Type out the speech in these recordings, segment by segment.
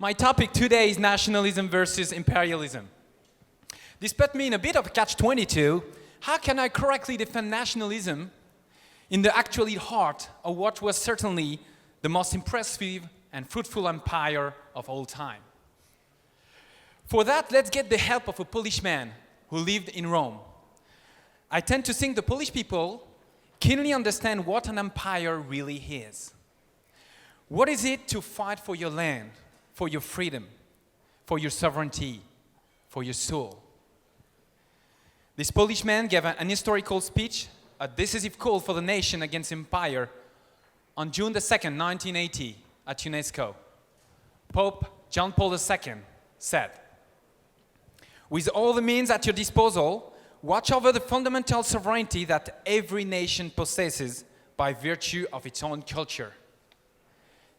My topic today is nationalism versus imperialism. This put me in a bit of a catch-22. How can I correctly defend nationalism in the actually heart of what was certainly the most impressive and fruitful empire of all time? For that, let's get the help of a Polish man who lived in Rome. I tend to think the Polish people keenly understand what an empire really is. What is it to fight for your land, for your freedom, for your sovereignty, for your soul? This Polish man gave an historical speech, a decisive call for the nation against empire, on June the 2nd, 1980, at UNESCO. Pope John Paul II said, "With all the means at your disposal, watch over the fundamental sovereignty that every nation possesses by virtue of its own culture.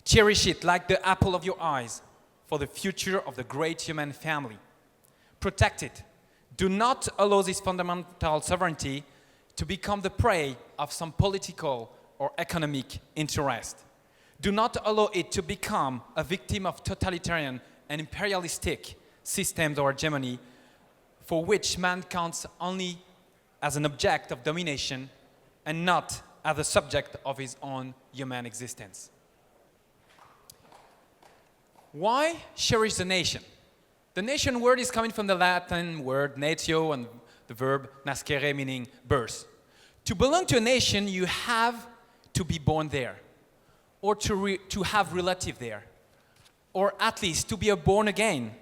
Cherish it like the apple of your eyes for the future of the great human family. Protect it. Do not allow this fundamental sovereignty to become the prey of some political or economic interest. Do not allow it to become a victim of totalitarian and imperialistic systems or hegemony for which man counts only as an object of domination and not as a subject of his own human existence." Why cherish the nation? The nation word is coming from the Latin word natio and the verb nascere, meaning birth. To belong to a nation, you have to be born there, or to have relative there, or at least to be born again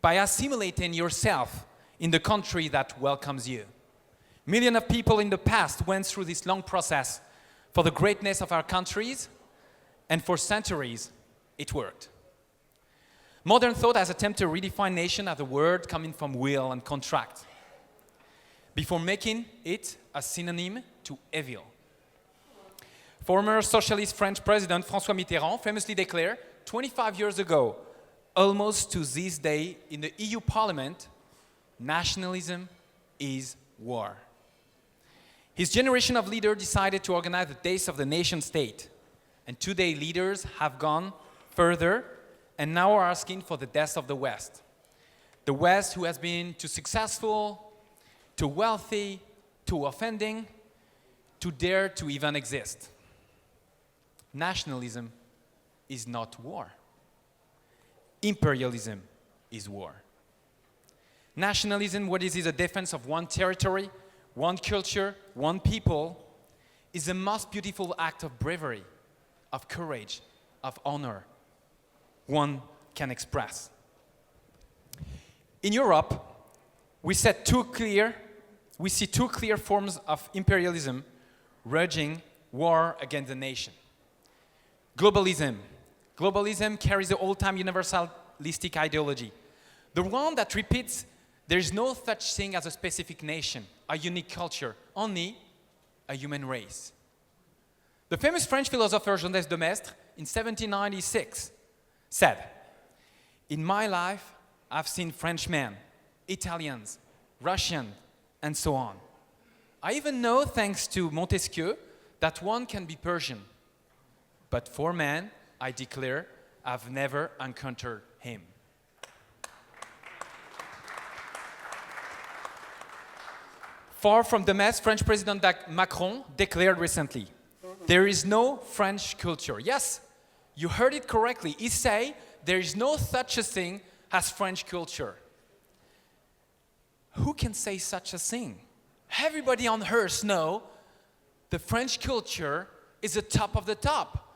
by assimilating yourself in the country that welcomes you. Millions of people in the past went through this long process for the greatness of our countries, and for centuries, it worked. Modern thought has attempted to redefine nation as a word coming from will and contract, before making it a synonym to evil. Former socialist French President François Mitterrand famously declared 25 years ago, almost to this day in the EU Parliament, "Nationalism is war." His generation of leaders decided to organize the days of the nation state, and today leaders have gone further and now are asking for the death of the West. The West who has been too successful, too wealthy, too offending, to dare to even exist. Nationalism is not war. Imperialism is war. Nationalism, what is a defense of one territory, one culture, one people, is the most beautiful act of bravery, of courage, of honor one can express. In Europe, we see two clear forms of imperialism waging war against the nation. Globalism. Globalism carries the old-time universalistic ideology. The one that repeats there is no such thing as a specific nation, a unique culture, only a human race. The famous French philosopher Jean de Maistre in 1796 said, "In my life, I've seen Frenchmen, Italians, Russians, and so on. I even know, thanks to Montesquieu, that one can be Persian. But for man, I declare, I've never encountered him." Far from the mess, French President Macron declared recently, "There is no French culture." Yes, you heard it correctly. He said there is no such a thing as French culture. Who can say such a thing? Everybody on earth knows the French culture is the top of the top.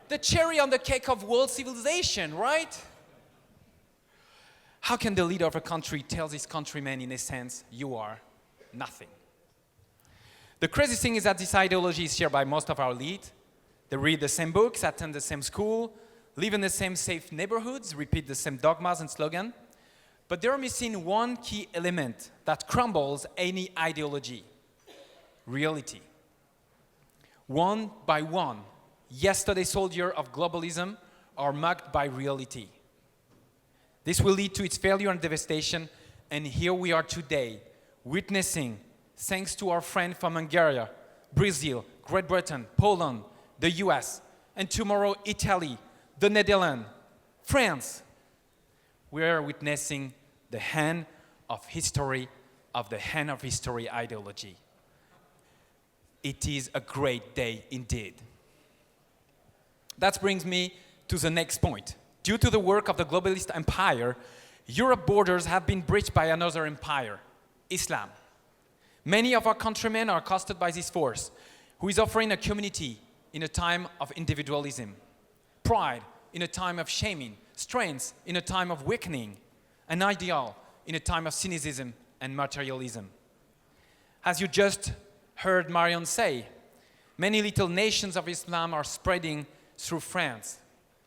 The cherry on the cake of world civilization, right? How can the leader of a country tell his countrymen, in a sense, you are nothing? The crazy thing is that this ideology is shared by most of our elite. They read the same books, attend the same school, live in the same safe neighborhoods, repeat the same dogmas and slogans. But they're missing one key element that crumbles any ideology: reality. One by one, yesterday's soldiers of globalism are mugged by reality. This will lead to its failure and devastation, and here we are today, witnessing, thanks to our friend from Hungary, Brazil, Great Britain, Poland, the US, and tomorrow Italy, the Netherlands, France, we are witnessing the end of history, of the end of history ideology. It is a great day indeed. That brings me to the next point. Due to the work of the globalist empire, Europe's borders have been breached by another empire, Islam. Many of our countrymen are accosted by this force, who is offering a community in a time of individualism, pride in a time of shaming, strength in a time of weakening, an ideal in a time of cynicism and materialism. As you just heard Marion say, many little nations of Islam are spreading through France,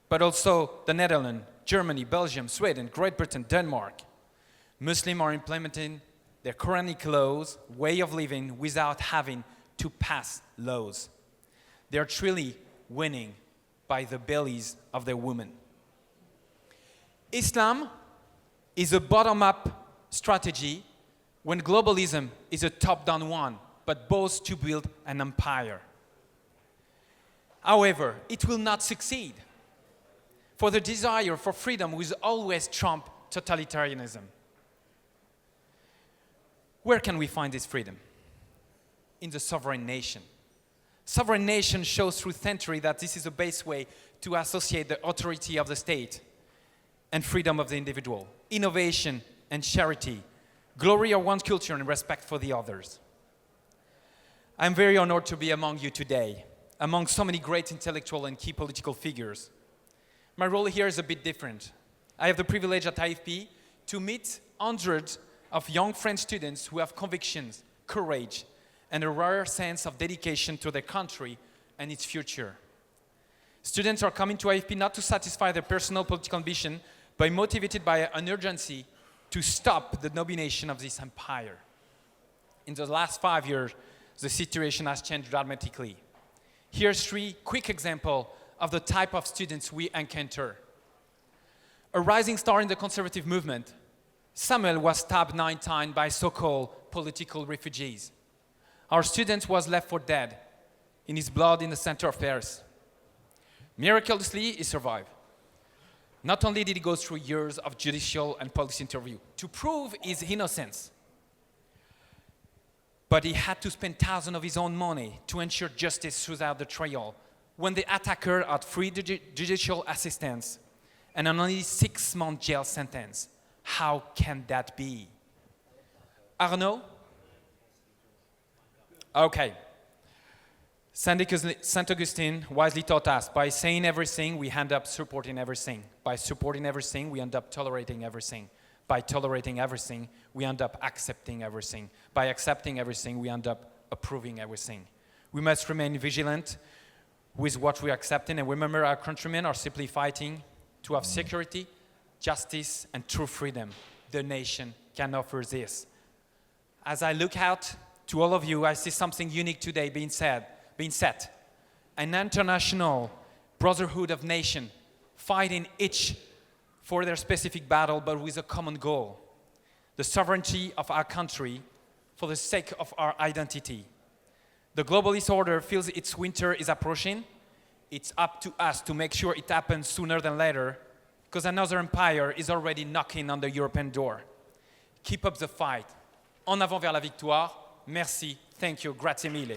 but also the Netherlands, Germany, Belgium, Sweden, Great Britain, Denmark. Muslims are implementing their Quranic laws, way of living, without having to pass laws. They are truly winning by the bellies of their women. Islam is a bottom-up strategy when globalism is a top-down one, but both to build an empire. However, it will not succeed, for the desire for freedom will always trump totalitarianism. Where can we find this freedom? In the sovereign nation. Sovereign nation shows through centuries that this is the best way to associate the authority of the state and freedom of the individual, innovation and charity, glory of one's culture and respect for the others. I'm very honored to be among you today, among so many great intellectual and key political figures. My role here is a bit different. I have the privilege at IFP to meet hundreds of young French students who have convictions, courage, and a rare sense of dedication to their country and its future. Students are coming to IFP not to satisfy their personal political ambition, but motivated by an urgency to stop the domination of this empire. In the last 5 years, the situation has changed dramatically. Here's 3 quick examples of the type of students we encounter. A rising star in the conservative movement, Samuel was stabbed 9 times by so-called political refugees. Our student was left for dead in his blood in the center of Paris. Miraculously, he survived. Not only did he go through years of judicial and police interview to prove his innocence, but he had to spend thousands of his own money to ensure justice throughout the trial when the attacker had free judicial assistance and an only 6-month jail sentence. How can that be? Arnaud? Okay. Saint Augustine wisely taught us, by saying everything, we end up supporting everything. By supporting everything, we end up tolerating everything. By tolerating everything, we end up accepting everything. By accepting everything, we end up approving everything. We must remain vigilant with what we are accepting, and remember our countrymen are simply fighting to have security, justice, and true freedom. The nation can offer this. As I look out to all of you, I see something unique today being set. An international brotherhood of nations fighting each for their specific battle, but with a common goal. The sovereignty of our country for the sake of our identity. The globalist order feels its winter is approaching. It's up to us to make sure it happens sooner than later, because another empire is already knocking on the European door. Keep up the fight. En avant vers la victoire. Merci. Thank you. Grazie mille.